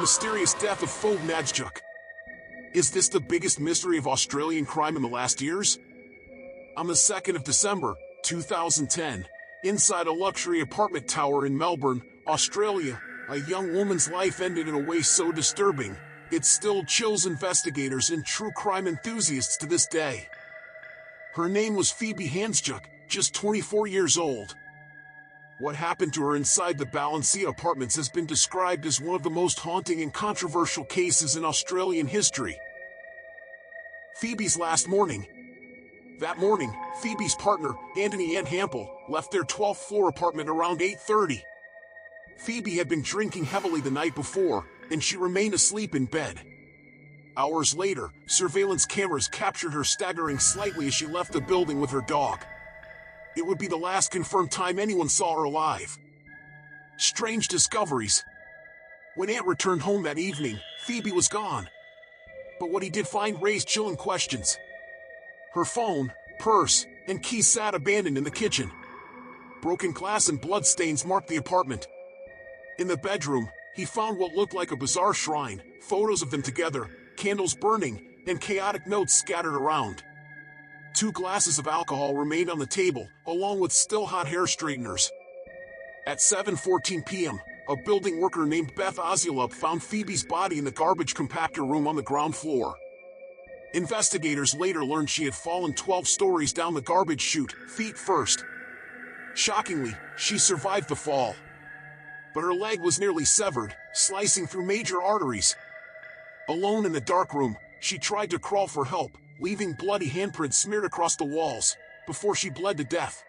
mysterious death of Phoebe Handsjuk. Is this the biggest mystery of Australian crime in the last years? On the 2nd of December, 2010, inside a luxury apartment tower in Melbourne, Australia, a young woman's life ended in a way so disturbing, it still chills investigators and true crime enthusiasts to this day. Her name was Phoebe Handsjuk, just 24 years old. What happened to her inside the Balenciaga apartments has been described as one of the most haunting and controversial cases in Australian history. Phoebe's last morning. That morning, Phoebe's partner, Anthony and Hampel, left their 12th floor apartment around 8:30. Phoebe had been drinking heavily the night before, and she remained asleep in bed. Hours later, surveillance cameras captured her staggering slightly as she left the building with her dog. It would be the last confirmed time anyone saw her alive. Strange discoveries. When Ant returned home that evening, Phoebe was gone. But what he did find raised chilling questions. Her phone, purse, and keys sat abandoned in the kitchen. Broken glass and bloodstains marked the apartment. In the bedroom, he found what looked like a bizarre shrine, photos of them together, candles burning, and chaotic notes scattered around. 2 glasses of alcohol remained on the table, along with still-hot hair straighteners. At 7:14 p.m., a building worker named Beth Ozulup found Phoebe's body in the garbage compactor room on the ground floor. Investigators later learned she had fallen 12 stories down the garbage chute, feet first. Shockingly, she survived the fall. But her leg was nearly severed, slicing through major arteries. Alone in the dark room, she tried to crawl for help, leaving bloody handprints smeared across the walls, before she bled to death.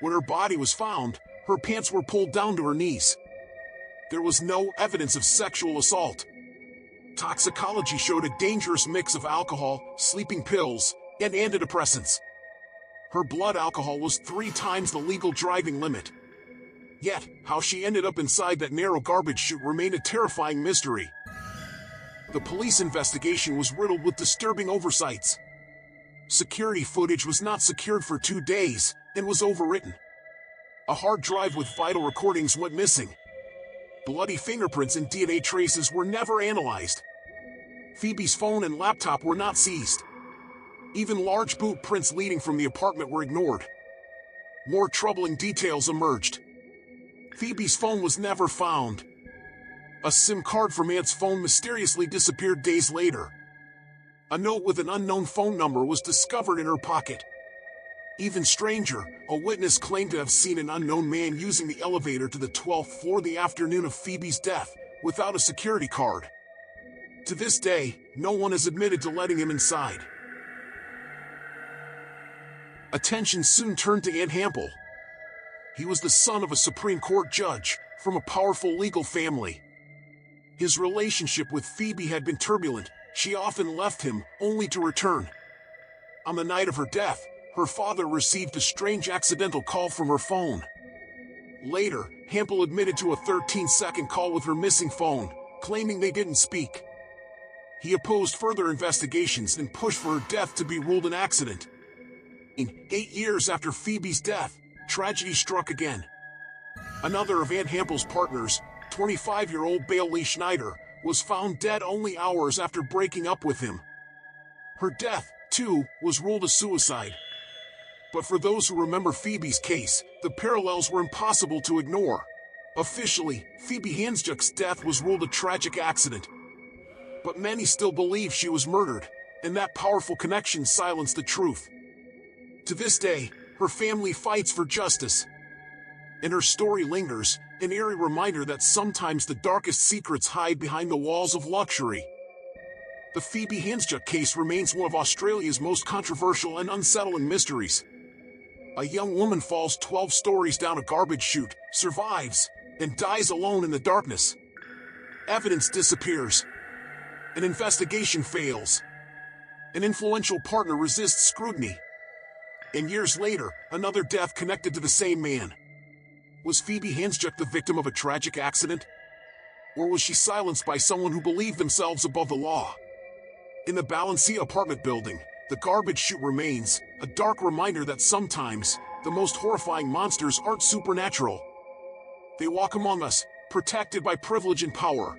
When her body was found, her pants were pulled down to her knees. There was no evidence of sexual assault. Toxicology showed a dangerous mix of alcohol, sleeping pills, and antidepressants. Her blood alcohol was 3 times the legal driving limit. Yet, how she ended up inside that narrow garbage chute remained a terrifying mystery. The police investigation was riddled with disturbing oversights. Security footage was not secured for 2 days, and was overwritten. A hard drive with vital recordings went missing. Bloody fingerprints and DNA traces were never analyzed. Phoebe's phone and laptop were not seized. Even large boot prints leading from the apartment were ignored. More troubling details emerged. Phoebe's phone was never found. A SIM card from Ant's phone mysteriously disappeared days later. A note with an unknown phone number was discovered in her pocket. Even stranger, a witness claimed to have seen an unknown man using the elevator to the 12th floor the afternoon of Phoebe's death, without a security card. To this day, no one has admitted to letting him inside. Attention soon turned to Ant Hampel. He was the son of a Supreme Court judge, from a powerful legal family. His relationship with Phoebe had been turbulent. She often left him, only to return. On the night of her death, her father received a strange accidental call from her phone. Later, Hampel admitted to a 13-second call with her missing phone, claiming they didn't speak. He opposed further investigations and pushed for her death to be ruled an accident. 8 years after Phoebe's death, tragedy struck again. Another of Ant Hampel's partners, 25-year-old Bailey Schneider, was found dead only hours after breaking up with him. Her death, too, was ruled a suicide. But for those who remember Phoebe's case, the parallels were impossible to ignore. Officially, Phoebe Handsjuk's death was ruled a tragic accident. But many still believe she was murdered, and that powerful connection silenced the truth. To this day, her family fights for justice. And her story lingers, an eerie reminder that sometimes the darkest secrets hide behind the walls of luxury. The Phoebe Handsjuk case remains one of Australia's most controversial and unsettling mysteries. A young woman falls 12 stories down a garbage chute, survives, and dies alone in the darkness. Evidence disappears. An investigation fails. An influential partner resists scrutiny. And years later, another death connected to the same man. Was Phoebe Handsjuk the victim of a tragic accident? Or was she silenced by someone who believed themselves above the law? In the Balenciaga apartment building, the garbage chute remains, a dark reminder that sometimes, the most horrifying monsters aren't supernatural. They walk among us, protected by privilege and power.